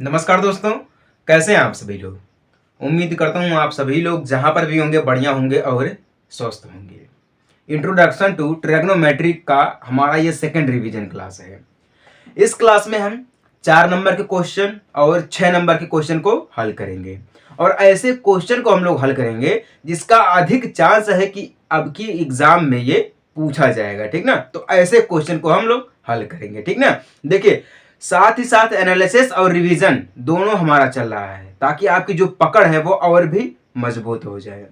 नमस्कार दोस्तों, कैसे हैं आप सभी लोग। उम्मीद करता हूँ आप सभी लोग जहाँ पर भी होंगे बढ़िया होंगे और स्वस्थ होंगे। इंट्रोडक्शन टू ट्रिग्नोमेट्री का हमारा ये सेकंड रिवीजन क्लास है। इस क्लास में हम 4 नंबर के क्वेश्चन और 6 नंबर के क्वेश्चन को हल करेंगे और ऐसे क्वेश्चन को हम लोग हल करेंगे जिसका अधिक चांस है कि अब की एग्जाम में ये पूछा जाएगा, ठीक ना। तो ऐसे क्वेश्चन को हम लोग हल करेंगे, ठीक ना। देखिए, साथ ही साथ एनालिसिस और रिवीजन दोनों हमारा चल रहा है ताकि आपकी जो पकड़ है वो और भी मजबूत हो जाए,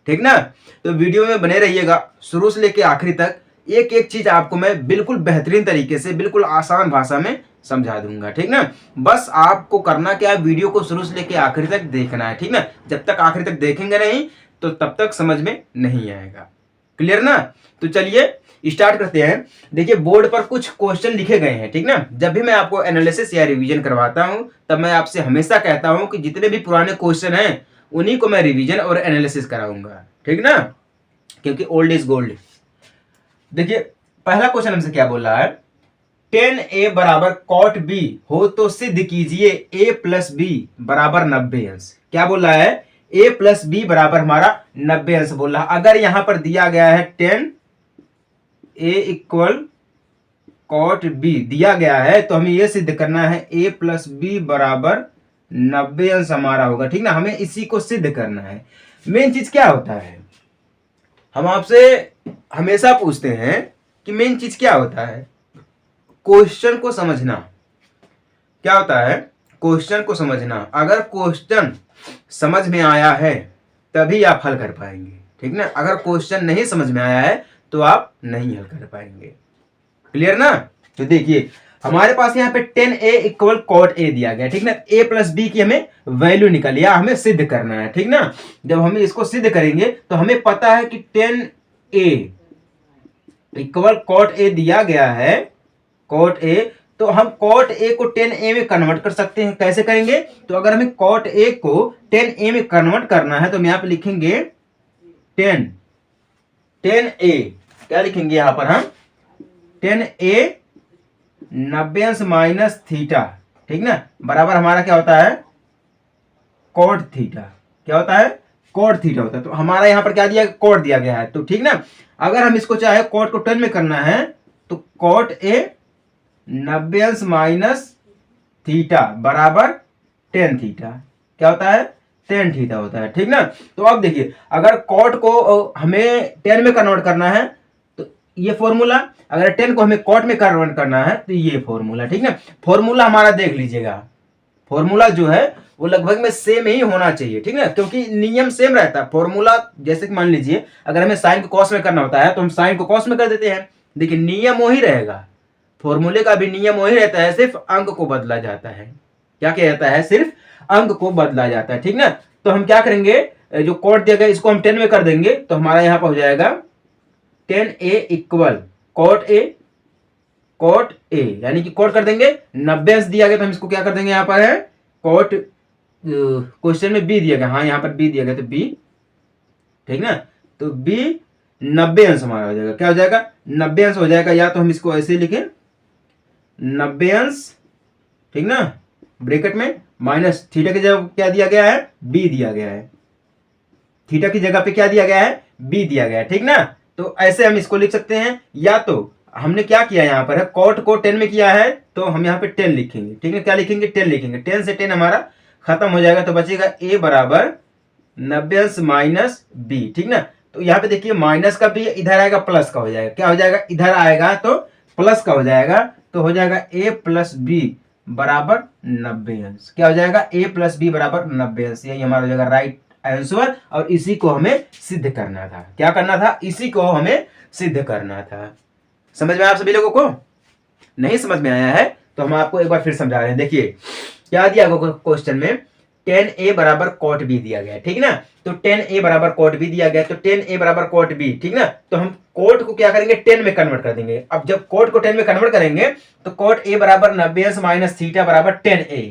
ठीक ना। तो वीडियो में बने रहिएगा शुरू से लेके आखिरी तक। एक एक चीज आपको मैं बिल्कुल बेहतरीन तरीके से बिल्कुल आसान भाषा में समझा दूंगा, ठीक ना। बस आपको करना क्या है, वीडियो को शुरू से लेके आखिरी तक देखना है, ठीक ना। जब तक आखिरी तक देखेंगे नहीं तो तब तक समझ में नहीं आएगा। क्लियर ना। तो चलिए स्टार्ट करते हैं। देखिए, बोर्ड पर कुछ क्वेश्चन लिखे गए हैं, ठीक ना। जब भी मैं आपको एनालिसिस या रिवीजन करवाता हूं तब मैं आपसे हमेशा कहता हूं कि जितने भी पुराने क्वेश्चन हैं उन्हीं को मैं रिवीजन और एनालिसिस कराऊंगा, ठीक ना, क्योंकि ओल्ड इज गोल्ड। देखिए, पहला क्वेश्चन हमसे क्या बोल रहा है, 10a बराबर कॉट बी हो तो सिद्ध कीजिए a प्लस बी बराबर 90 अंश। क्या बोल रहा है, a प्लस बी बराबर हमारा 90 अंश बोल रहा है। अगर यहां पर दिया गया है 10a इक्वल कॉट बी दिया गया है तो हमें यह सिद्ध करना है a प्लस बी बराबर 90 अंश हमारा होगा, ठीक ना। हमें इसी को सिद्ध करना है। मेन चीज क्या होता है, हम आपसे हमेशा पूछते हैं कि मेन चीज क्या होता है, क्वेश्चन को समझना। क्या होता है, क्वेश्चन को समझना। अगर क्वेश्चन समझ में आया है तभी आप हल कर पाएंगे, ठीक ना। अगर क्वेश्चन नहीं समझ में आया है तो आप नहीं हल कर पाएंगे। क्लियर ना। तो देखिए, हमारे पास यहाँ पे 10a इक्वल कॉट a दिया गया, ठीक ना। a प्लस बी की हमें वैल्यू निकाली, हमें सिद्ध करना है, ठीक ना। जब हम इसको सिद्ध करेंगे तो हमें पता है कि 10a इक्वल कॉट a दिया गया है, कॉट a। तो हम कॉट a को 10a में कन्वर्ट कर सकते हैं। कैसे करेंगे, तो अगर हमें कॉट a को 10a में कन्वर्ट करना है तो हम यहाँ पे लिखेंगे 10a क्या लिखेंगे यहाँ पर हम 10a 90 अंश माइनस थीटा, ठीक ना, बराबर हमारा क्या होता है, कॉट थीटा। क्या होता है, कॉट थीटा होता है। तो हमारा यहाँ पर क्या दिया, कॉट दिया गया है, तो ठीक ना। अगर हम इसको चाहे कॉट को 10 में करना है तो कॉट a 90 अंश माइनस थीटा बराबर 10 थीटा। क्या होता है, 10 थीटा होता है, ठीक ना। तो अब देखिए, अगर कॉट को हमें 10 में कन्वर्ट करना है तो ये फॉर्मूला, अगर 10 को हमें कॉट में कन्वर्ट करना है तो ये फॉर्मूला, ठीक ना। फॉर्मूला हमारा देख लीजिएगा, फॉर्मूला जो है वो लगभग में सेम ही होना चाहिए, ठीक ना, क्योंकि नियम सेम रहता है। फॉर्मूला जैसे कि मान लीजिए अगर हमें साइन को कॉस में करना होता है तो हम साइन को कॉस में कर देते हैं, देखिए नियम वही रहेगा। फॉर्मूले का भी नियम वही रहता है, सिर्फ अंक को बदला जाता है। क्या किया जाता है, सिर्फ अंक को बदला जाता है, ठीक ना। तो हम क्या करेंगे, जो कॉट दिया गया इसको हम 10 में कर देंगे तो हमारा यहाँ पर हो जाएगा 10a इक्वल कॉट a यानी कि कॉट कर देंगे 90 अंश दिया गया तो हम इसको क्या कर देंगे, यहाँ पर है कॉट, क्वेश्चन में b दिया गया, हाँ यहाँ पर b दिया गया तो b, ठीक ना। तो b 90 अंश हमारा हो जाएगा। क्या हो जाएगा, 90 अंश हो जाएगा। या तो हम इसको ऐसे लिखें 90 अंश, ठीक ना, ब्रैकेट में माइनस थीटा की जगह क्या दिया गया है, b दिया गया है। थीटा की जगह पे क्या दिया गया है, b दिया गया है, ठीक ना। तो ऐसे हम इसको लिख सकते हैं। या तो हमने क्या किया, यहाँ पर है कॉट को 10 में किया है तो हम यहाँ पे 10 लिखेंगे, ठीक है। क्या लिखेंगे, 10 लिखेंगे। 10 से 10 हमारा खत्म हो जाएगा तो बचेगा a बराबर 90 अंश माइनस b, ठीक ना। तो यहाँ पे देखिए माइनस का भी इधर आएगा प्लस का हो जाएगा। क्या हो जाएगा, इधर आएगा तो प्लस का हो जाएगा, तो हो जाएगा a प्लस बी बराबर 90 अंश। क्या हो जाएगा, a प्लस बी बराबर 90 अंश। यही हमारा हो जाएगा राइट आंसर। और इसी को हमें सिद्ध करना था। क्या करना था, इसी को हमें सिद्ध करना था। समझ में आप सभी लोगों को, नहीं समझ में आया है तो हम आपको एक बार फिर समझा रहे हैं। देखिए क्या दिया गया क्वेश्चन में, 10a बराबर कॉट b दिया गया है, ठीक ना। तो 10a बराबर कॉट b दिया गया, तो 10a बराबर कॉट b, ठीक ना। तो हम कॉट को क्या करेंगे, 10 में कन्वर्ट कर देंगे। अब जब कॉट को 10 में कन्वर्ट करेंगे तो कॉट a बराबर 90 माइनस थीटा बराबर 10a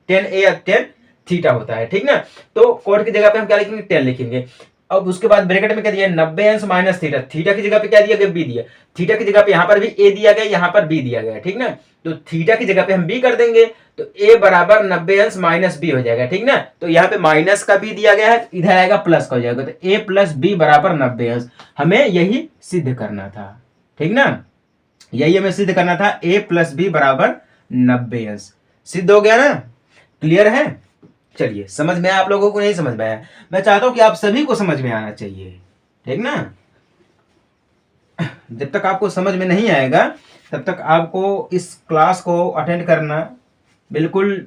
10 थीटा होता है, ठीक ना। तो कॉट की जगह पे हम क्या लिखेंगे, 10 लिखेंगे। अब उसके बाद ब्रैकेट में क्या दिया, 90 अंश माइनस थीटा, थीटा की जगह पे क्या दिया गया, बी दिया, थीटा की जगह पे यहाँ पर भी ए दिया गया, यहाँ पर बी दिया गया, ठीक ना। तो थीटा की जगह पे हम बी कर देंगे, तो ए बराबर 90 अंश माइनस बी हो जाएगा, ठीक ना। तो यहाँ पे माइनस का बी दिया गया है, इधर आएगा प्लस का हो जाएगा, तो ए प्लस बी बराबर 90 अंश। हमें यही सिद्ध करना था, ठीक ना, यही हमें सिद्ध करना था, ए प्लस बी बराबर 90 अंश। सिद्ध हो गया ना, क्लियर है। चलिए, समझ में आया आप लोगों को, नहीं समझ में आया, मैं चाहता हूं कि आप सभी को समझ में आना चाहिए, ठीक ना। जब तक आपको समझ में नहीं आएगा तब तक आपको इस क्लास को अटेंड करना बिल्कुल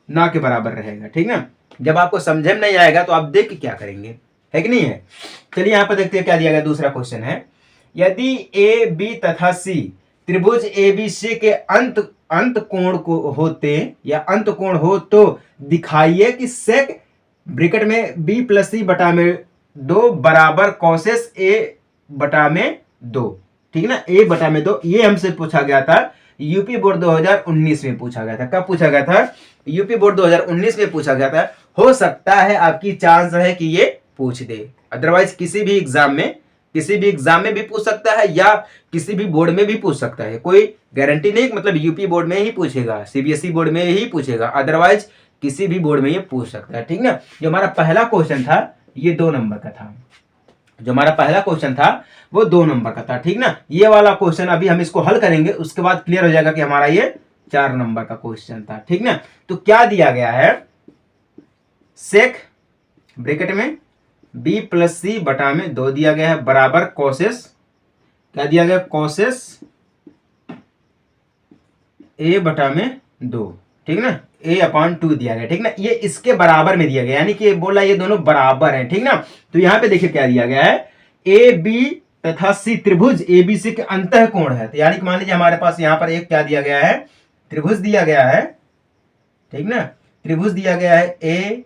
ना के बराबर रहेगा, ठीक ना। जब आपको समझ में नहीं आएगा तो आप देख के क्या करेंगे, है कि नहीं है। चलिए यहाँ पर देखते हैं क्या दिया गया, दूसरा क्वेश्चन है, यदि ए बी तथा सी त्रिभुज ए बी सी के अंत कोण को होते या अंत कोण हो तो दिखाइए कि सेक ब्रैकेट में बी प्लस सी बटा में 2 बराबर कॉसेस ए बटा में 2, ठीक ना, ए बटा में 2। ये हमसे पूछा गया था यूपी बोर्ड 2019 में पूछा गया था। कब पूछा गया था, यूपी बोर्ड 2019 में पूछा गया था। हो सकता है आपकी चांस है कि ये पूछ दे, अदरवाइज किसी भी एग्जाम में भी पूछ सकता है या किसी भी बोर्ड में भी पूछ सकता है, कोई गारंटी नहीं, मतलब यूपी बोर्ड में ही पूछेगा, सीबीएसई बोर्ड में ही पूछेगा, अदरवाइज किसी भी बोर्ड में ये पूछ सकता है, ठीक ना। जो हमारा पहला क्वेश्चन था ये 2 नंबर का था, जो हमारा पहला क्वेश्चन था वो 2 नंबर का था, ठीक ना। ये वाला क्वेश्चन अभी हम इसको हल करेंगे, उसके बाद क्लियर हो जाएगा कि हमारा ये 4 नंबर का क्वेश्चन था, ठीक ना। तो क्या दिया गया है, सेक ब्रैकेट में बी प्लस सी बटा में 2 दिया गया है बराबर कॉसेस, क्या दिया गया, कॉसेस ए बटा में 2, ठीक ना, ए अपॉन 2 दिया गया, ठीक ना। ये इसके बराबर में दिया गया, यानी कि बोला ये दोनों बराबर हैं, ठीक ना। तो यहां पे देखिए क्या दिया गया है, ए बी तथा सी त्रिभुज ए बी सी के अंतः कोण है, तो यानी कि मान लीजिए हमारे पास यहां पर एक क्या दिया गया है, त्रिभुज दिया गया है, ठीक ना, त्रिभुज दिया गया है ए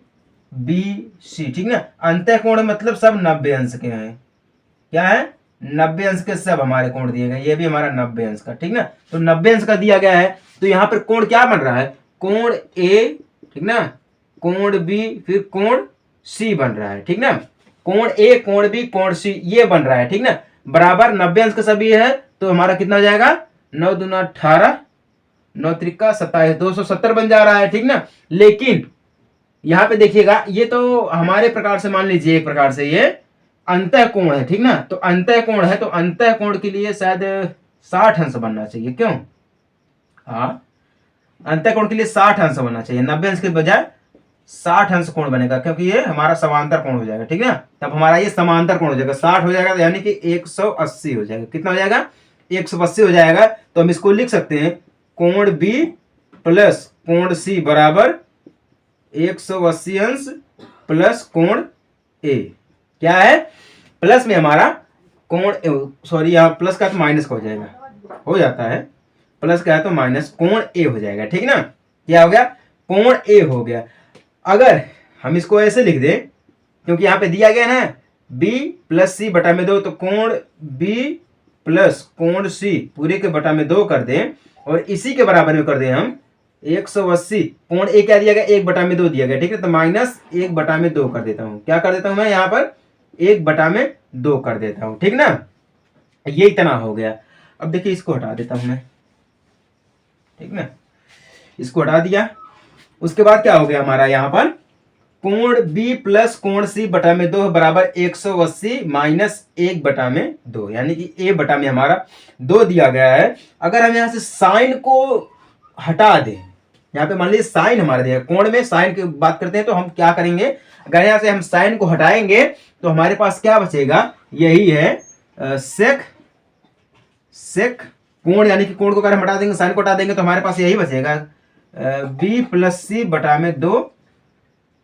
बी सी, ठीक ना। अंतः कोण मतलब सब 90 अंश के हैं, क्या है, 90 अंश के सब हमारे कोण दिए गए, ये भी हमारा 90 अंश का, ठीक ना। तो 90 अंश का दिया गया है, तो यहाँ पर कोण क्या बन रहा है, कोण ए, ठीक ना, कोण बी, फिर कोण सी बन रहा है, ठीक ना। कोण ए, कोण बी, कोण सी ये बन रहा है, ठीक ना, बराबर 90 अंश का सभी है, तो हमारा कितना हो जाएगा, 9 दूना 18, 9 त्रिका 27, 270 बन जा रहा है, ठीक ना। लेकिन यहाँ पे देखिएगा, ये तो हमारे प्रकार से मान लीजिए एक प्रकार से ये अंतः कोण है, ठीक ना। तो अंतः कोण है, तो अंतः कोण के लिए शायद 60 अंश बनना चाहिए, क्यों, हाँ, अंतः कोण के लिए 60 अंश बनना चाहिए, 90 अंश के बजाय 60 अंश कोण बनेगा, क्योंकि ये हमारा समांतर कोण हो जाएगा, ठीक है। तब हमारा ये समांतर कोण हो जाएगा, 60 हो जाएगा, यानी कि 180 हो जाएगा, कितना हो जाएगा, 180 हो जाएगा। तो हम इसको लिख सकते हैं, कोण बी प्लस कोण सी बराबर 180 अंश प्लस कोण ए, क्या है, प्लस में हमारा कोण, सॉरी यहाँ प्लस का तो माइनस का हो जाएगा, हो जाता है, प्लस का है तो माइनस, कोण ए हो जाएगा, ठीक ना। क्या हो गया, कोण ए हो गया। अगर हम इसको ऐसे लिख दें, क्योंकि यहाँ पे दिया गया ना b प्लस सी बटा में 2, तो कोण b प्लस कोण c पूरे के बटा में 2 कर दें, और इसी के बराबर में कर दें हम 180, कोण ए क्या दिया गया, 1 बटा में 2 दिया गया, ठीक है, तो माइनस 1 बटा में 2 कर देता हूं, क्या कर देता हूं मैं यहाँ पर 1 बटा में 2 कर देता हूं, ठीक ना। ये इतना हो गया। अब देखिए इसको हटा देता हूं मैं, ठीक ना, इसको हटा दिया। उसके बाद क्या हो गया हमारा यहाँ पर, कोण b प्लस कोण c बटा में 2 बराबर 180 माइनस 1 बटा में 2, यानी कि a बटा में हमारा 2 दिया गया है। अगर हम यहाँ से साइन को हटा दें, यहाँ पे मान लीजिए साइन हमारे दिया, कोण में साइन की बात करते हैं, तो हम क्या करेंगे, अगर यहाँ से हम साइन को हटाएंगे तो हमारे पास क्या बचेगा, यही है सेक कोण, यानी कि कोण को अगर हम हटा देंगे, साइन को हटा देंगे, तो हमारे पास यही बचेगा बी प्लस सी बटा में 2,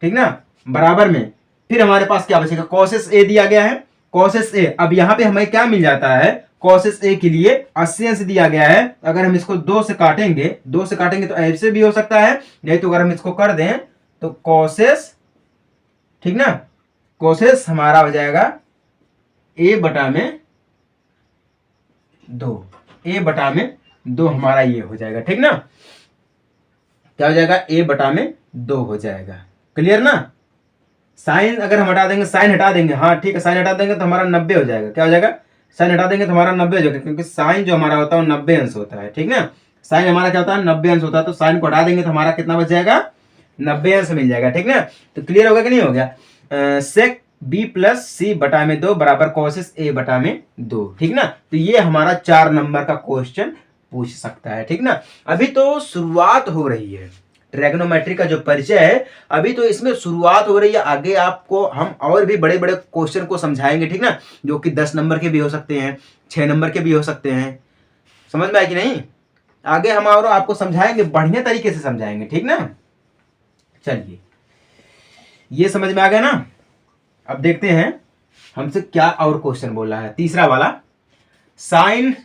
ठीक ना, बराबर में फिर हमारे पास क्या बचेगा, कॉसेस ए दिया गया है, कॉसेस ए। अब यहाँ पे हमें क्या मिल जाता है, कॉसेस ए के लिए 80 अंश दिया गया है। अगर हम इसको 2 से काटेंगे तो ऐसे भी हो सकता है, नहीं तो अगर हम इसको कर दें तो कॉसेस, ठीक ना, कॉसेस हमारा हो जाएगा ए बटा में 2, ए बटा में 2 हमारा ये हो जाएगा, ठीक ना, क्या हो जाएगा, ए बटा में 2 हो जाएगा। क्लियर ना, साइन अगर हम हटा देंगे, साइन हटा देंगे, हाँ ठीक है, साइन हटा देंगे तो हमारा 90 हो जाएगा। क्या हो जाएगा? साइन हटा देंगे तो हमारा 90 हो जाएगा, क्योंकि साइन जो हमारा होता है वो 90 अंश होता है, ठीक ना। साइन हमारा क्या होता है? 90 अंश होता है। तो साइन को हटा देंगे तो हमारा कितना बच जाएगा? 90 अंश मिल जाएगा, ठीक ना। तो क्लियर होगा कि नहीं हो गया? सेक बी प्लस सी बटा में 2 बराबर कोसिस ए बटा में 2, ठीक ना। तो ये हमारा 4 नंबर का क्वेश्चन पूछ सकता है, ठीक ना। अभी तो शुरुआत हो रही है, ट्रिग्नोमेट्री का जो परिचय है अभी तो इसमें शुरुआत हो रही है। आगे आपको हम और भी बड़े बड़े क्वेश्चन को समझाएंगे, ठीक ना, जो कि 10 नंबर के भी हो सकते हैं, 6 नंबर के भी हो सकते हैं। समझ में आया कि नहीं? आगे हम और आपको समझाएंगे, बढ़िया तरीके से समझाएंगे, ठीक ना। चलिए, ये समझ में आ गया ना। अब देखते हैं हमसे क्या और क्वेश्चन बोल रहा है। तीसरा वाला, साइन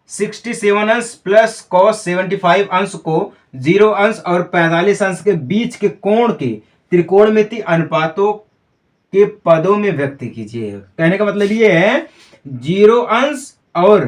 67 अंश प्लस कॉस 75 अंश को 0 अंश और 45 अंश के बीच के कोण के त्रिकोणमिति अनुपातों के पदों में व्यक्त कीजिए। कहने का मतलब ये है 0 अंश और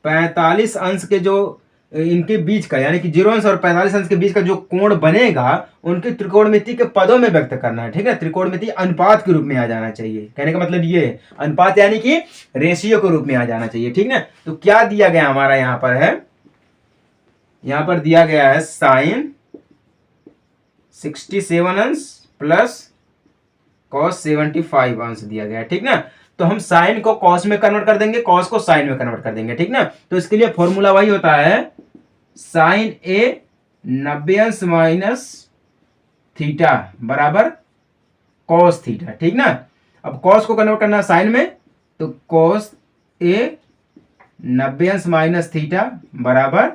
45 अंश के जो इनके बीच का, यानी कि 0 अंश और 45 अंश के बीच का जो कोण बनेगा उनकी त्रिकोणमिति के पदों में व्यक्त करना है, ठीक है। त्रिकोणमिति अनुपात के रूप में आ जाना चाहिए। कहने का मतलब ये है अनुपात यानी कि रेशियो के रूप में आ जाना चाहिए, ठीक ना। तो क्या दिया गया हमारा यहां पर है, यहां पर दिया गया है साइन 67 अंश प्लस कॉस 75 अंश दिया गया है, ठीक ना। तो हम साइन को कॉस में कन्वर्ट कर देंगे, कॉस को साइन में कन्वर्ट कर देंगे, ठीक ना। तो इसके लिए फॉर्मूला वही होता है साइन ए 90 अंश माइनस थीटा बराबर कॉस थीटा, ठीक ना। अब कॉस को कन्वर्ट करना है साइन में, तो कॉस ए 90 अंश माइनस थीटा बराबर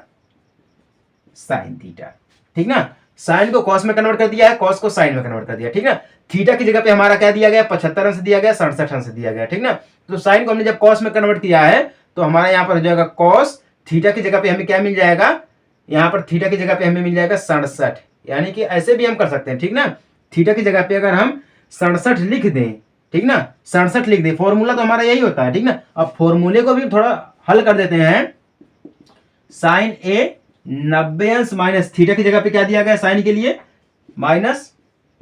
साइन थीटा, ठीक ना। साइन को कॉस में कन्वर्ट कर दिया है, कॉस को साइन में कन्वर्ट कर दिया, ठीक ना। थीटा की जगह पे हमारा क्या दिया गया? 75 अंश दिया गया, 67 अंश दिया गया, ठीक ना। तो साइन को हमने जब कॉस में कन्वर्ट किया है तो हमारा यहाँ पर हो जाएगा कॉस, थीटा की जगह पे हमें क्या मिल जाएगा? यहाँ पर थीटा की जगह पे हमें मिल जाएगा 67, यानी कि ऐसे भी हम कर सकते हैं, ठीक ना। थीटा की जगह पे अगर हम 67 लिख दें, ठीक ना, 67 लिख दें, फॉर्मूला तो हमारा यही होता है, ठीक ना। अब फॉर्मूले को भी थोड़ा हल कर देते हैं। साइन ए 90 अंश माइनस थीटा की जगह पे क्या दिया गया? साइन के लिए माइनस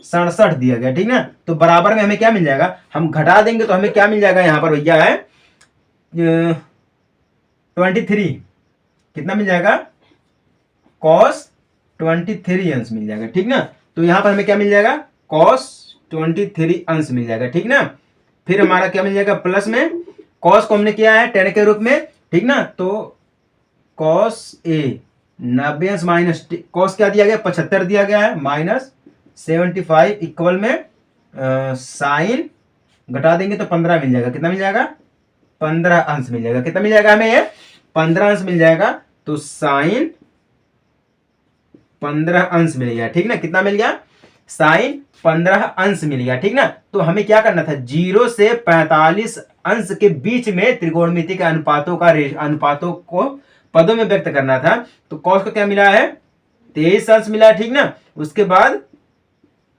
67 दिया गया, ठीक ना। तो बराबर में हमें क्या मिल जाएगा? हम घटा देंगे तो हमें क्या मिल जाएगा? यहां पर भैया है 23, कितना मिल जाएगा? कॉस 23 अंश मिल जाएगा, ठीक ना। तो यहां पर हमें क्या मिल जाएगा? कॉस 23 अंश मिल जाएगा, ठीक ना। फिर हमारा क्या मिल जाएगा? प्लस में कॉस को हमने किया है 10 के रूप में, ठीक ना। तो कॉस ए 90 अंश माइनस कॉस क्या दिया गया? 75 दिया गया है, माइनस 75 इक्वल में साइन घटा देंगे तो 15 मिल जाएगा। कितना मिल जाएगा? 15 अंश मिल जाएगा। कितना मिल जाएगा हमें? ये 15 अंश मिल जाएगा। तो साइन 15 अंश मिल गया, ठीक ना। कितना मिल गया? साइन 15 अंश मिल गया, ठीक ना। तो हमें क्या करना था? 0 से 45 अंश के बीच में त्रिकोणमिति के अनुपातों को पदों में व्यक्त करना था। तो कॉस को क्या मिला है? 23 अंश मिला, ठीक ना। उसके बाद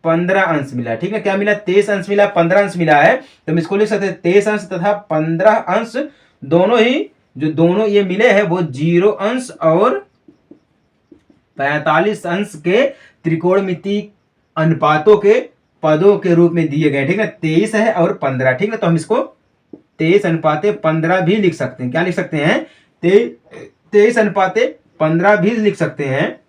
15 अंश मिला, ठीक है। क्या मिला? 23 अंश मिला, 15 अंश मिला है। तो हम इसको लिख सकते हैं 23 अंश तथा 15 अंश दोनों ही, जो दोनों ये मिले हैं वो 0 अंश और 45 अंश के त्रिकोणमिति अनुपातों के पदों के रूप में दिए गए, ठीक है। 23 है और 15, ठीक है। तो हम इसको 23 अनुपाते 15 भी लिख सकते हैं। क्या लिख सकते हैं? 23 अनुपाते 15 भी लिख सकते हैं,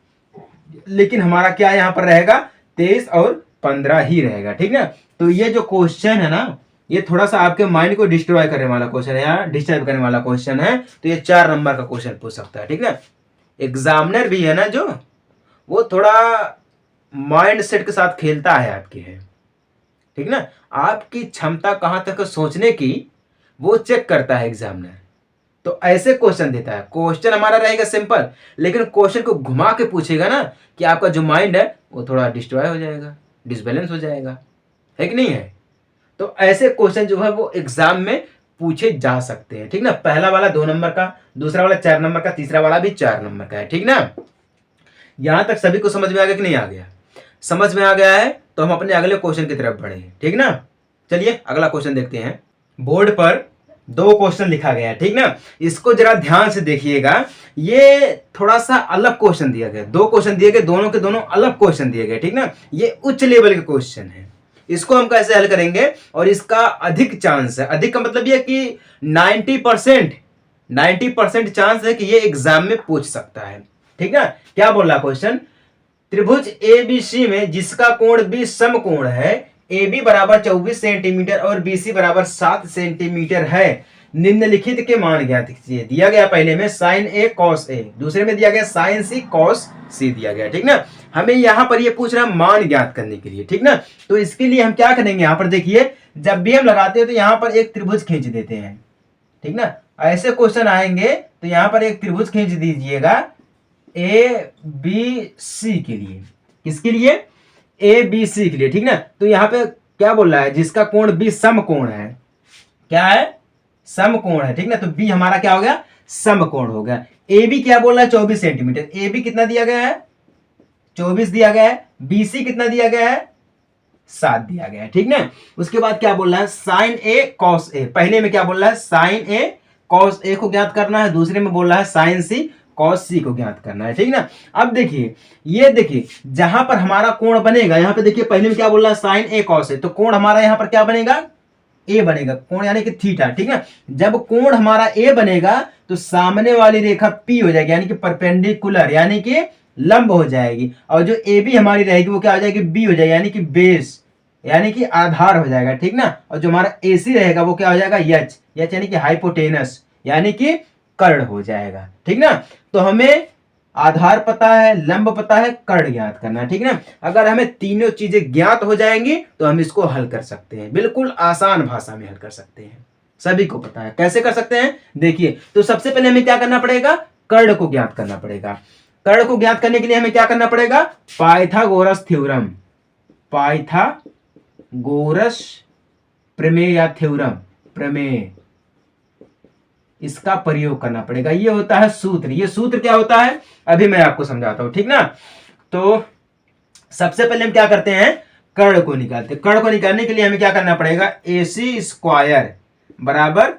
लेकिन हमारा क्या यहां पर रहेगा? 23 और 15 ही रहेगा, ठीक है। तो ये जो क्वेश्चन है ना, ये थोड़ा सा आपके माइंड को डिस्ट्रॉय करने वाला क्वेश्चन है या डिस्टर्ब करने वाला क्वेश्चन है। तो ये 4 नंबर का क्वेश्चन पूछ सकता है, ठीक है। एग्जामिनर भी है ना जो, वो थोड़ा माइंड सेट के साथ खेलता है आपके, है ठीक ना। आपकी क्षमता कहां तक सोचने की वो चेक करता है एग्जामिनर। तो ऐसे क्वेश्चन देता है। क्वेश्चन हमारा रहेगा सिंपल, लेकिन क्वेश्चन को घुमा के पूछेगा ना कि आपका जो माइंड है वो थोड़ा डिस्ट्रॉय हो जाएगा, डिसबैलेंस हो जाएगा, है कि नहीं है। तो ऐसे क्वेश्चन जो है वो एग्जाम में पूछे जा सकते हैं, ठीक ना। पहला वाला 2 नंबर का, दूसरा वाला 4 नंबर का, तीसरा वाला भी 4 नंबर का है, ठीक ना। यहां तक सभी को समझ में आ गया कि नहीं आ गया? समझ में आ गया है तो हम अपने अगले क्वेश्चन की तरफ बढ़े, ठीक ना। चलिए अगला क्वेश्चन देखते हैं। बोर्ड पर दो क्वेश्चन लिखा गया है, ठीक ना। इसको जरा ध्यान से देखिएगा, ये थोड़ा सा अलग क्वेश्चन दिया गया, दो क्वेश्चन दिए गए, दोनों के दोनों अलग क्वेश्चन दिए गए, ठीक ना। ये उच्च लेवल के क्वेश्चन है, इसको हम कैसे हल करेंगे, और इसका अधिक चांस है, अधिक का मतलब ये कि 90% चांस है कि ये एग्जाम में पूछ सकता है, ठीक ना। क्या बोल रहा क्वेश्चन, त्रिभुज एबीसी में जिसका कोण बी समकोण है, ए बी बराबर 24 सेंटीमीटर और बीसी बराबर 7 सेंटीमीटर है, निम्नलिखित के मान ज्ञात कीजिए। दिया गया पहले में साइन ए कॉस ए, दूसरे में दिया गया साइन सी कॉस सी दिया गया, ठीक ना। हमें यहां पर ये पूछ रहा है मान ज्ञात करने के लिए, ठीक ना। तो इसके लिए हम क्या करेंगे, यहां पर देखिए, जब भी हम लगाते हैं तो यहां पर एक त्रिभुज खींच देते हैं, ठीक ना। ऐसे क्वेश्चन आएंगे तो यहां पर एक त्रिभुज खींच दीजिएगा ए बी सी के लिए, किसके लिए, ए बी सी के लिए, ठीक ना। तो यहाँ पे क्या बोल रहा है, जिसका कोण बी समकोण है, क्या है, समकोण है, ठीक ना। तो बी हमारा क्या हो गया, समकोण हो गया। ए बी क्या बोल रहा है, 24 सेंटीमीटर, ए बी कितना दिया गया है, 24 दिया गया है, बी सी कितना दिया गया है, 7 दिया गया है, ठीक ना। उसके बाद क्या बोल रहा है, साइन ए कॉस ए, पहले में क्या बोल रहा है, साइन ए कॉस ए को ज्ञात करना है, दूसरे में बोल रहा है साइन सी कॉस सी को ज्ञात करना है, ठीक ना। अब देखिए, ये देखिए जहां पर हमारा कोण बनेगा, यहां पे देखिए पहले में क्या बोल रहा है, साइन ए कॉस ए, तो कोण हमारा यहां पर क्या बनेगा, ए बनेगा, कोण यानी कि थीटा, ठीक ना। जब कोण हमारा ए बनेगा तो सामने वाली रेखा पी हो जाएगी, यानी कि परपेंडिकुलर, यानी कि लंब हो जाएगी, और जो ए बी हमारी रहेगी वो क्या हो जाएगी, बी हो जाएगी, यानी कि बेस, यानी कि आधार हो जाएगा, ठीक ना। और जो हमारा ए सी रहेगा वो क्या हो जाएगा, एच, एच यानी कि हाइपोटेनस, यानी कि कर्ण हो जाएगा, ठीक ना। तो हमें आधार पता है, लंब पता है, कर्ण ज्ञात करना है, ठीक ना। अगर हमें तीनों चीजें ज्ञात हो जाएंगी तो हम इसको हल कर सकते हैं, बिल्कुल आसान भाषा में हल कर सकते हैं, सभी को पता है कैसे कर सकते हैं। देखिए, तो सबसे पहले हमें क्या करना पड़ेगा, कर्ण को ज्ञात करना पड़ेगा। कर्ण को ज्ञात करने के लिए हमें क्या करना पड़ेगा, पाइथागोरस थ्योरम, पाइथागोरस प्रमेय या थ्योरम, प्रमेय, इसका प्रयोग करना पड़ेगा। ये होता है सूत्र, ये सूत्र क्या होता है अभी मैं आपको समझाता हूं, ठीक ना। तो सबसे पहले हम क्या करते हैं, कर्ण को निकालते हैं। कर्ण को निकालने के लिए हमें क्या करना पड़ेगा, ए सी स्क्वायर बराबर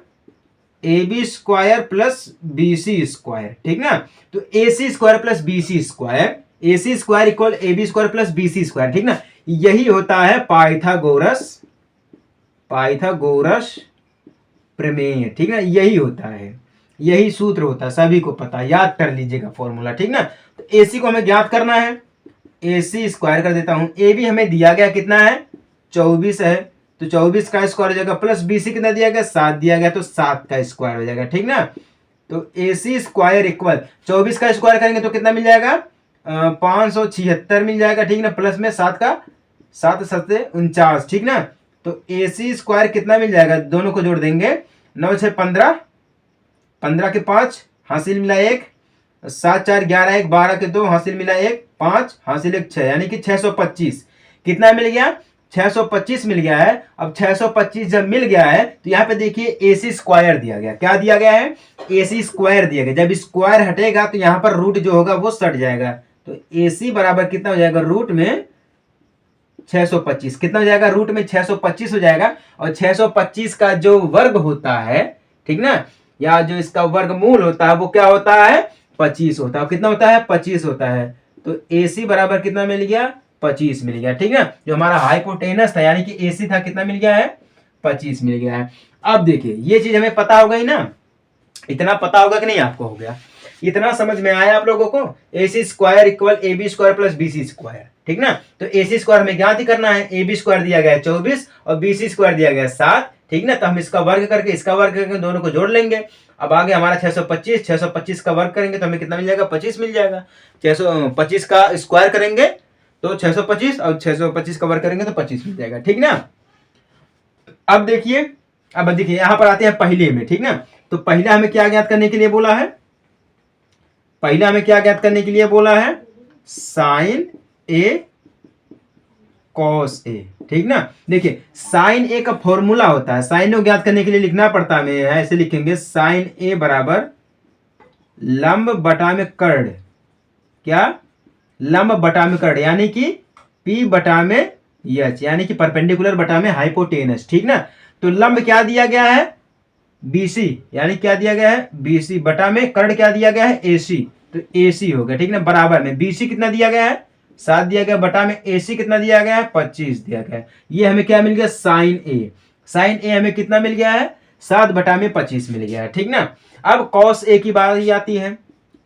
A B square plus B C square, ठीक ना। तो A C square plus B C square, A C square equal A B square plus B C square, ठीक ना। यही होता है पाइथागोरस, पाइथागोरस प्रमेय, ठीक ना। यही होता है, यही सूत्र होता है, सभी को पता है, याद कर लीजिएगा फॉर्मूला, ठीक ना। तो ए सी को हमें ज्ञात करना है, ए सी स्क्वायर कर देता हूं, ए बी हमें दिया गया कितना है, 24 है, तो 24 का स्क्वायर हो जाएगा, प्लस बी सी कितना दिया गया, 7 दिया गया, तो 7 का स्क्वायर हो जाएगा, ठीक ना। तो ए सी स्क्वायर इक्वल 24 का स्क्वायर करेंगे तो कितना मिल जाएगा, 576 मिल जाएगा, ठीक ना, प्लस में 7 का 7 7 49, ठीक ना। तो ए सी स्क्वायर कितना मिल जाएगा, दोनों को जोड़ देंगे, 9 6 15, 15 के 5 हासिल मिला 1, 7 4 11 1 12 के 2 हासिल मिला 1 5 हासिल 1 6, यानी कि 625 कितना मिल गया, 625 मिल गया है। अब 625 जब मिल गया है तो यहाँ पे देखिए ए सी स्क्वायर दिया गया, क्या दिया गया है, ए सी स्क्वायर दिया गया। जब स्क्वायर हटेगा तो यहाँ पर रूट जो होगा वो सट जाएगा, तो ए सी बराबर कितना हो जाएगा, रूट में 625 कितना हो जाएगा, रूट में 625 हो जाएगा। और 625 का जो वर्ग होता है, ठीक ना, या जो इसका वर्गमूल होता है वो क्या होता है, 25 होता है। कितना होता है, 25 होता है। तो ए सी बराबर कितना मिल गया, 25 मिल गया, ठीक ना। जो हमारा हाइपोटेनस था यानी कि ए सी था, कितना मिल गया है, 25 मिल गया है। अब देखिए ये चीज हमें पता हो गई ना, इतना पता होगा कि नहीं आपको, हो गया, इतना समझ में आया आप लोगों को। A C square equal A B square plus B C square, ठीक ना। तो ए सी स्क्वायर हमें ज्ञात ही करना है, ए बी स्क्वायर दिया गया है 24 और बी सी स्क्वायर दिया गया है 7, ठीक ना। तो हम इसका वर्ग करके इसका वर्ग करके दोनों को जोड़ लेंगे। अब आगे हमारा 625, 625 का वर्ग करेंगे तो हमें कितना मिल जाएगा, 25 मिल जाएगा। 625 का स्क्वायर करेंगे तो 625 और 625 का वर्ग करेंगे तो 25 मिल जाएगा, ठीक ना। अब देखिए, यहां पर आते हैं पहले में, ठीक ना। तो पहले हमें क्या ज्ञात करने के लिए बोला है, पहले हमें क्या ज्ञात करने के लिए बोला है, साइन ए कॉस ए, ठीक ना। देखिए साइन ए का फॉर्मूला होता है, साइन को ज्ञात करने के लिए लिखना पड़ता है, हमें ऐसे लिखेंगे, साइन ए बराबर लंब बटा में कर्ण, क्या, लंब बटा में कर्ण, यानी कि पी बटा में एच, यानी कि परपेंडिकुलर बटा में हाइपोटेनस, ठीक ना। तो लंब क्या दिया गया है, BC यानी क्या दिया गया है, BC बटा में कर्ण क्या दिया गया है, AC, तो AC हो गया, ठीक ना, बराबर में BC कितना दिया गया है, 7 दिया गया, बटा में AC कितना दिया गया है, 25 दिया गया है। ये हमें क्या मिल गया, साइन A, साइन A हमें कितना मिल गया है, 7 बटा में 25 मिल गया है, ठीक ना। अब cos A की बात ही आती है,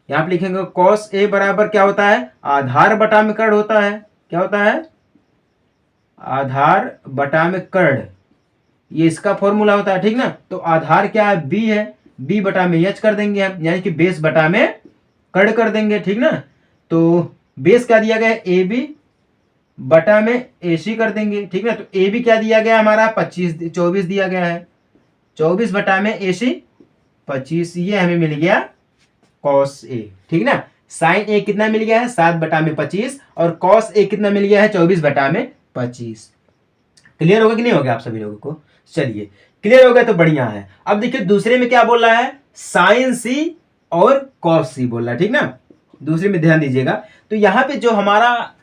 यहाँ पे लिखेंगे cos A बराबर क्या होता है, आधार बटा में कर्ण होता है, क्या होता है, आधार बटा में कर्ण, ये इसका फॉर्मूला होता है, ठीक ना। तो आधार क्या है, B है, B बटा में H कर देंगे हम, यानी कि बेस बटा में कर्ण कर देंगे, ठीक ना। तो बेस क्या दिया गया है, AB बटा में AC कर देंगे, ठीक ना। तो AB क्या दिया गया हमारा, 24 दिया गया है, 24 बटा में AC 25, ये हमें मिल गया cos A, ठीक ना। साइन A कितना मिल गया है, 7 बटा में 25, और cos A कितना मिल गया है, 24 बटा में 25। क्लियर होगा कि नहीं होगा आप सभी लोगों को, चलिए क्लियर हो गया तो बढ़िया है। अब देखिए दूसरे में क्या बोल रहा है, साइन C और cos C बोल रहा है, ठीक ना। दूसरे में ध्यान दीजिएगा, तो यहाँ पे जो हमारा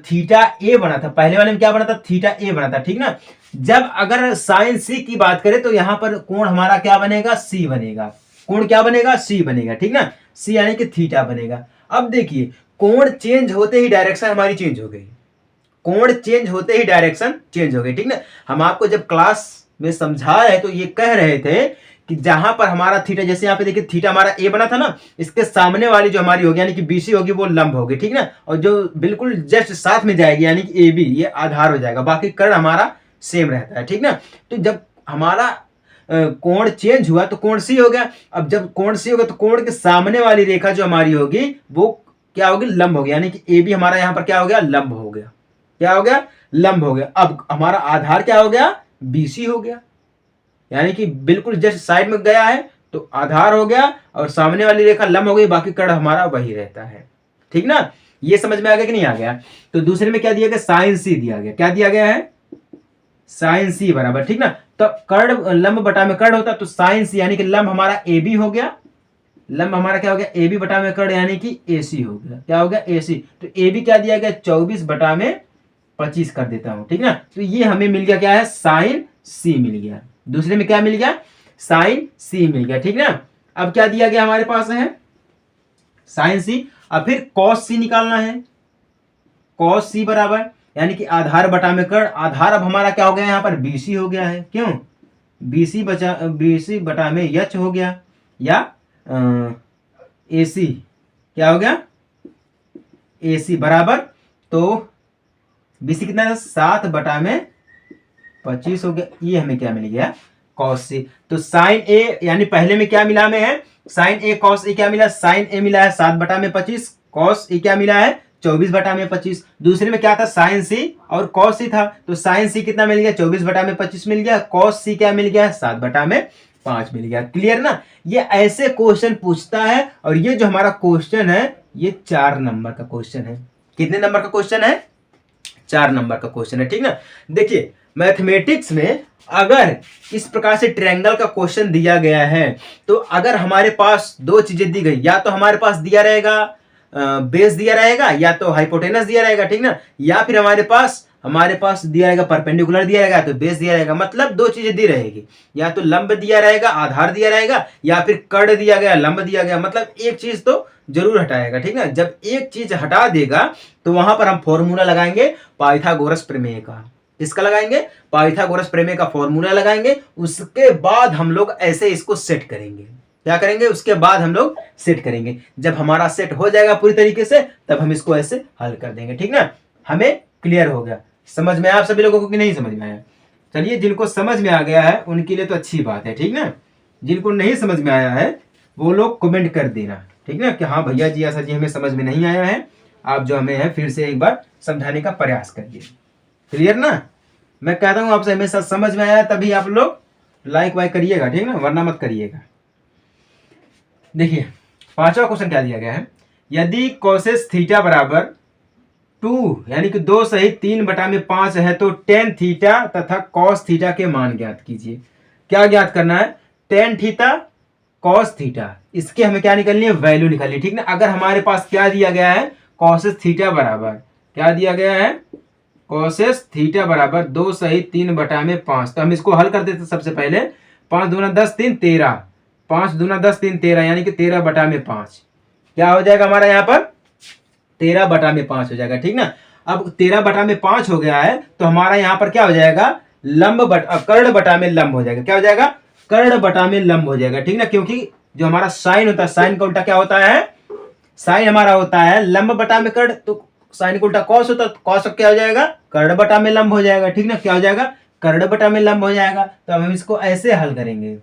थीटा ए बना था, पहले वाले में क्या बना था, थीटा ए बना था, ठीक ना। जब अगर साइन C की बात करें तो यहाँ पर कोण हमारा क्या बनेगा, C बनेगा, कोण क्या बनेगा, C बनेगा, ठीक ना, C यानी कि थीटा बनेगा। अब देखिए कोण चेंज होते ही डायरेक्शन हमारी चेंज हो गई, कोण चेंज होते ही डायरेक्शन चेंज हो गई, ठीक ना। हम आपको जब क्लास में समझा रहे तो ये कह रहे थे कि जहां पर हमारा थीटा, जैसे यहाँ पे देखिए थीटा हमारा ए बना था ना, इसके सामने वाली जो हमारी होगी यानी कि BC होगी वो लंब होगी, ठीक ना, और जो बिल्कुल जस्ट साथ में जाएगी यानी कि AB, ये आधार हो जाएगा, बाकी कर्ण हमारा सेम रहता है, ठीक ना। तो जब हमारा कोण चेंज हुआ तो कोण C हो गया। अब जब कोण C हो गया तो कोण के सामने वाली रेखा जो हमारी होगी वो क्या होगी, लंब होगी, यानी कि AB हमारा यहाँ पर क्या हो गया, लंब हो गया, क्या हो गया, लंब हो गया। अब हमारा आधार क्या हो गया, BC हो गया, यानी कि बिल्कुल जस्ट साइड में गया है तो आधार हो गया, और सामने वाली रेखा लंब हो गई, बाकी कर्ण हमारा वही रहता है, ठीक ना। ये समझ में आ गया कि नहीं आ गया। तो दूसरे में क्या दिया गया, साइन C दिया गया, क्या दिया गया है, साइन C बराबर, ठीक ना। तो कर्ण लंब बटा में कर्ण होता, तो साइन C यानी कि लंब हमारा AB हो गया, लंब हमारा क्या हो गया, AB बटा में कर्ण यानी कि AC हो गया, क्या हो गया, AC। तो AB क्या दिया गया, 24 बटा में 25 कर देता हूं, ठीक ना। तो ये हमें मिल गया क्या है, साइन C मिल गया। दूसरे में क्या मिल गया, साइन C मिल गया, ठीक ना। अब क्या दिया गया हमारे पास है, साइन C। अब फिर cos C निकालना है, cos C बराबर यानी कि आधार बटा में कर्ण, आधार अब हमारा क्या हो गया, यहाँ पर BC हो गया है, क्यों, BC बटा में H हो गया, या AC क्या हो गया, AC बराबर, तो BC कितना है, 7 बटा में 25 हो गया, ये हमें क्या मिल गया, cos C। तो साइन A यानी पहले में क्या मिला हमें है, साइन A cos A क्या मिला, साइन A मिला है 7 बटा में 25, cos A क्या मिला है, 24 बटा में 25। दूसरे में क्या था, साइन C और cos C था, तो साइन C कितना मिल गया, 24 बटा में 25 मिल गया, cos C क्या मिल गया, 7 बटा में 5 मिल गया। क्लियर ना। ये ऐसे क्वेश्चन पूछता है, और ये जो हमारा क्वेश्चन है ये 4 नंबर का क्वेश्चन है। कितने नंबर का क्वेश्चन है, 4 नंबर का क्वेश्चन है, ठीक ना। देखिए मैथमेटिक्स में अगर इस प्रकार से ट्रायंगल का क्वेश्चन दिया गया है तो अगर हमारे पास दो चीजें दी गई, या तो हमारे पास दिया रहेगा बेस दिया रहेगा, या तो हाइपोटेनस दिया रहेगा, ठीक ना, या फिर हमारे पास दिया रहेगा परपेंडिकुलर दिया रहेगा, तो बेस दिया रहेगा, मतलब दो चीजें दी रहेगी, या तो लंब दिया रहेगा, आधार दिया रहेगा, या फिर कर्ण दिया गया, लंब दिया गया, मतलब एक चीज तो जरूर हटाएगा, ठीक ना। जब एक चीज हटा देगा तो वहां पर हम फॉर्मूला लगाएंगे पाइथागोरस प्रमेय का। इसका लगाएंगे, पाइथागोरस प्रमेय का फॉर्मूला लगाएंगे, उसके बाद हम लोग ऐसे इसको सेट करेंगे। क्या करेंगे, उसके बाद हम लोग सेट करेंगे। जब हमारा सेट हो जाएगा पूरी तरीके से तब हम इसको ऐसे हल कर देंगे, ठीक ना। हमें क्लियर हो गया, समझ में आया आप सभी लोगों को कि नहीं समझ में आया। चलिए जिनको समझ में आ गया है उनके लिए तो अच्छी बात है, ठीक ना। जिनको नहीं समझ में आया है वो लोग कमेंट कर देना, ठीक ना, कि हाँ भैया जी ऐसा जी हमें समझ में नहीं आया है, आप जो हमें है फिर से एक बार समझाने का प्रयास करिए। क्लियर ना। मैं कहता हूँ आपसे हमेशा समझ में आया तभी आप लोग लाइक वाइक करिएगा, ठीक ना, वरना मत करिएगा। देखिए 5वां क्वेश्चन क्या दिया गया है, यदि कोसेस थीटा बराबर 2 यानी कि 2 सहित 3 बटा में 5 है तो टेन थीटा तथा कॉस थीटा के मान ज्ञात कीजिए। क्या ज्ञात करना है, टेन थीटा कॉस थीटा, इसके हमें क्या निकालनी है, वैल्यू निकालनी है, ठीक ना। अगर हमारे पास क्या दिया गया है, कॉसेस थीटा बराबर क्या दिया गया है, कॉसेस थीटा बराबर 2 सहित 3 बटा में 5, तो हम इसको हल कर देते सबसे पहले। 5 दूना 10 3 13, 5 दूना 10 3 13, यानी कि 13/5 क्या हो जाएगा हमारा यहाँ पर 13/5 हो जाएगा। ठीक ना। अब 13/5 हो गया है तो हमारा यहाँ पर क्या हो जाएगा कर्ण बटा में लंब हो जाएगा। क्या हो जाएगा कर्ण बटा में लंब हो जाएगा। ठीक ना, क्योंकि जो हमारा साइन होता है साइन का उल्टा क्या होता है साइन हमारा होता है लंब बटा में कर्ण, तो साइन का उल्टा कॉस होता है, कॉस क्या हो जाएगा कर्ण बटा में लंब हो जाएगा। ठीक ना, क्या हो जाएगा कर्ण बटा में लंब हो जाएगा। तो अब हम इसको ऐसे हल करेंगे,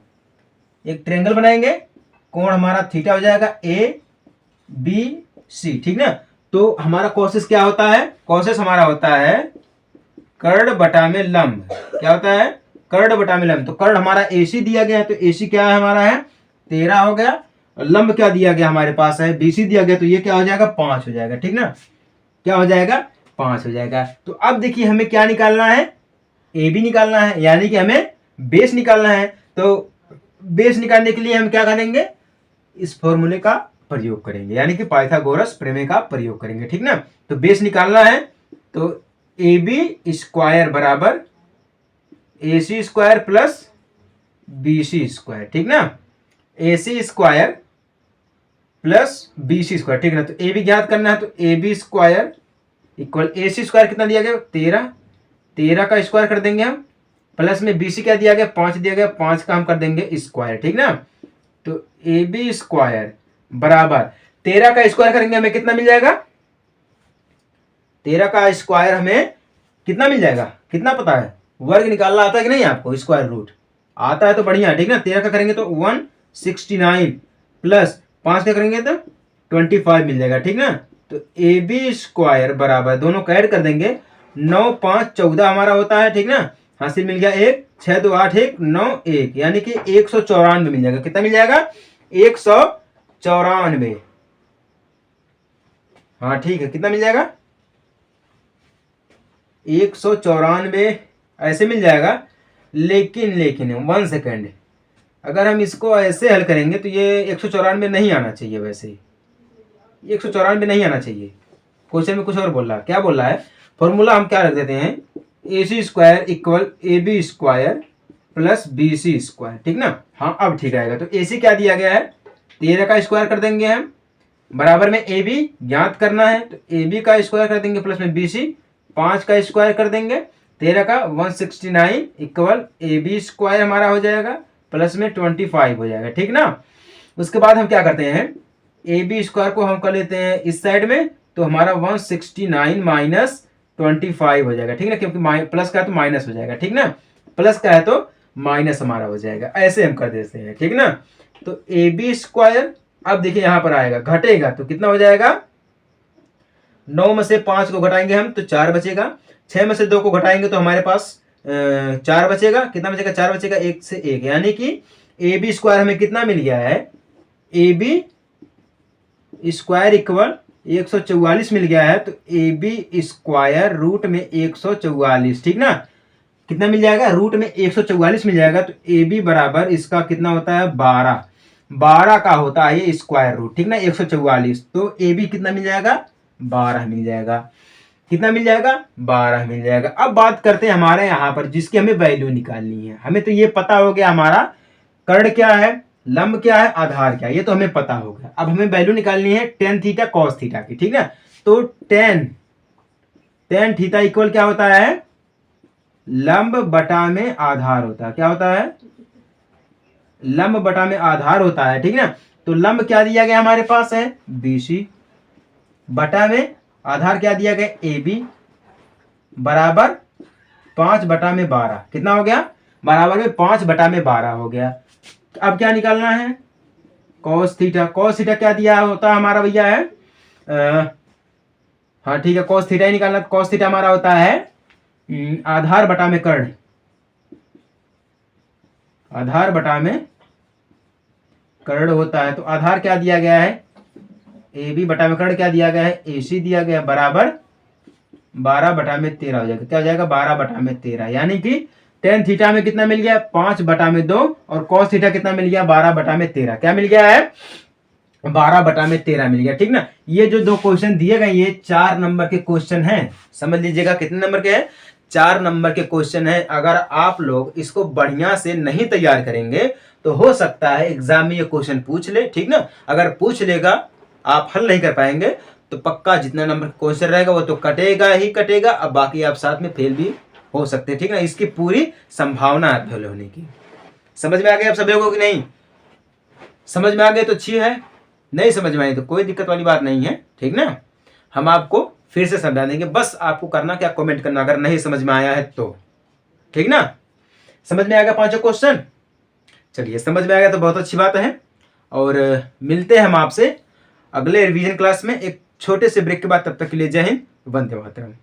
एक ट्रायंगल बनाएंगे, कोण हमारा थीटा हो जाएगा ABC। ठीक ना, तो हमारा कोसेस क्या होता है कोसेस हमारा होता है कर्ण बटा में लंब। क्या होता है कर्ण बटा में लंब। तो कर्ण हमारा AC दिया गया है तो AC क्या है हमारा है 13 हो गया, और लंब क्या दिया गया हमारे पास है BC दिया गया, तो ये क्या हो जाएगा 5 हो जाएगा। ठीक ना, क्या हो जाएगा 5 हो जाएगा। तो अब देखिए हमें क्या निकालना है AB निकालना है, यानी कि हमें बेस निकालना है। तो बेस निकालने के लिए हम क्या करेंगे इस फॉर्मूले का प्रयोग करेंगे, यानी कि पाइथागोरस प्रमेय का प्रयोग करेंगे। ठीक ना, तो बेस निकालना है तो AB² बराबर AC² प्लस BC²। ठीक ना, AC² प्लस BC²। ठीक ना, तो AB ज्ञात करना है तो AB² इक्वल AC² कितना दिया गया 13, 13 का स्क्वायर कर देंगे हम, प्लस में BC क्या दिया गया 5 दिया गया, 5 का हम कर देंगे स्क्वायर। ठीक ना, तो AB² बराबर 13 का स्क्वायर करेंगे हमें कितना मिल जाएगा 13 का स्क्वायर हमें कितना मिल जाएगा, कितना पता है वर्ग निकालना आता है कि नहीं आपको, स्क्वायर रूट आता है तो बढ़िया। ठीक ना, 13 का करेंगे तो 169 प्लस 5 का करेंगे तो 25 मिल जाएगा। ठीक ना, तो AB² बराबर दोनों का ऐड कर देंगे 9 5 14 हमारा होता है। ठीक ना, हासिल मिल गया 1 6 2 8 1 9 1, यानी कि 194 मिल जाएगा। कितना मिल जाएगा 194। हाँ ठीक है, कितना मिल जाएगा 194 ऐसे मिल जाएगा। लेकिन 1 सेकेंड, अगर हम इसको ऐसे हल करेंगे तो ये 194 नहीं आना चाहिए। वैसे ही 194 नहीं आना चाहिए। क्वेश्चन में कुछ और बोल रहा है, क्या बोल रहा है फॉर्मूला हम क्या रख देते हैं AC² equal AB² plus BC²। ठीक ना, हाँ अब ठीक आएगा। तो AC क्या दिया गया है 13 का स्क्वायर कर देंगे हम, बराबर में AB ज्ञात करना है तो AB का स्क्वायर कर देंगे, प्लस में BC 5 का स्क्वायर कर देंगे, 13 का 169 इक्वल AB² हमारा हो जाएगा, प्लस में 25 हो जाएगा। ठीक ना, उसके बाद हम क्या करते हैं AB² को हम कर लेते हैं इस साइड में, तो हमारा 169 माइनस 25 हो जाएगा। ठीक ना, क्योंकि प्लस का है तो माइनस हो जाएगा। ठीक ना, प्लस का है तो माइनस हमारा हो जाएगा, ऐसे हम कर देते हैं। ठीक ना, तो AB² अब देखिए यहां पर आएगा घटेगा तो कितना हो जाएगा 9 में से 5 को घटाएंगे हम तो 4 बचेगा, 6 में से 2 को घटाएंगे तो हमारे पास 4 बचेगा। कितना बचेगा 4 बचेगा 1 से 1, यानी कि AB² हमें कितना मिल गया है AB² इक्वल 144 मिल गया है। तो AB² रूट में 144। ठीक ना, कितना मिल जाएगा रूट में 144 मिल जाएगा। तो AB बराबर इसका कितना होता है 12 का होता है ये स्क्वायर रूट। ठीक ना, 144, तो AB कितना मिल जाएगा 12 मिल जाएगा। कितना मिल जाएगा 12 मिल जाएगा। अब बात करते हैं हमारे यहाँ पर जिसकी हमें वैल्यू निकालनी है। हमें तो ये पता हो गया हमारा कर्ण क्या है, लंब क्या है, आधार क्या है, ये तो हमें पता हो गया। अब हमें वैल्यू निकालनी है tan थीटा cos थीटा की। ठीक है, तो tan थीटा इक्वल क्या होता है लंब बटा में आधार होता है। क्या होता है लंब बटा में आधार होता है। ठीक ना, तो लंब क्या दिया गया हमारे पास है BC, बटा में आधार क्या दिया गया AB, बराबर 5/12। कितना हो गया बराबर में 5/12 हो गया। अब क्या निकालना है cos थीटा। cos थीटा क्या दिया होता है हमारा भैया है हाँ ठीक है cos थीटा ही निकालना। cos थीटा हमारा होता है आधार बटा में कर्ण, आधार बटा में कर्ण होता है। तो आधार क्या दिया गया है AB बटा में कर्ण क्या दिया गया है AC दिया गया, बराबर 12/13 हो जाएगा। क्या हो जाएगा 12/13, यानी कि tan थीटा में कितना मिल गया 5/2 और cos थीटा कितना मिल गया 12/13। क्या मिल गया है 12/13 मिल गया। ठीक ना, ये जो 2 क्वेश्चन दिए गए ये 4 नंबर के क्वेश्चन हैं। समझ लीजिएगा कितने नंबर के हैं 4 नंबर के क्वेश्चन है। अगर आप लोग इसको बढ़िया से नहीं तैयार करेंगे तो हो सकता है एग्जाम में ये क्वेश्चन पूछ ले, ठीक ना। अगर पूछ लेगा, आप हल नहीं कर पाएंगे तो पक्का जितना नंबर क्वेश्चन रहेगा वो तो कटेगा ही कटेगा, अब बाकी आप साथ में फेल भी हो सकते हैं, ठीक ना। इसकी पूरी संभावना है फेल होने की। समझ में आ गया आप सभी लोगों की नहीं? समझ में आ गए तो अच्छी है, नहीं समझ में आई तो कोई दिक्कत वाली बात नहीं है, ठीक ना। हम आपको फिर से समझा देंगे, बस आपको करना क्या, कमेंट करना अगर नहीं समझ में आया है तो, ठीक ना। समझ में आ गया पांचों क्वेश्चन? चलिए, समझ में आ गया तो बहुत अच्छी बात है। और मिलते हैं हम आपसे अगले रिवीजन क्लास में एक छोटे से ब्रेक के बाद। तब तक के लिए जय हिंद, वंदे मातरम।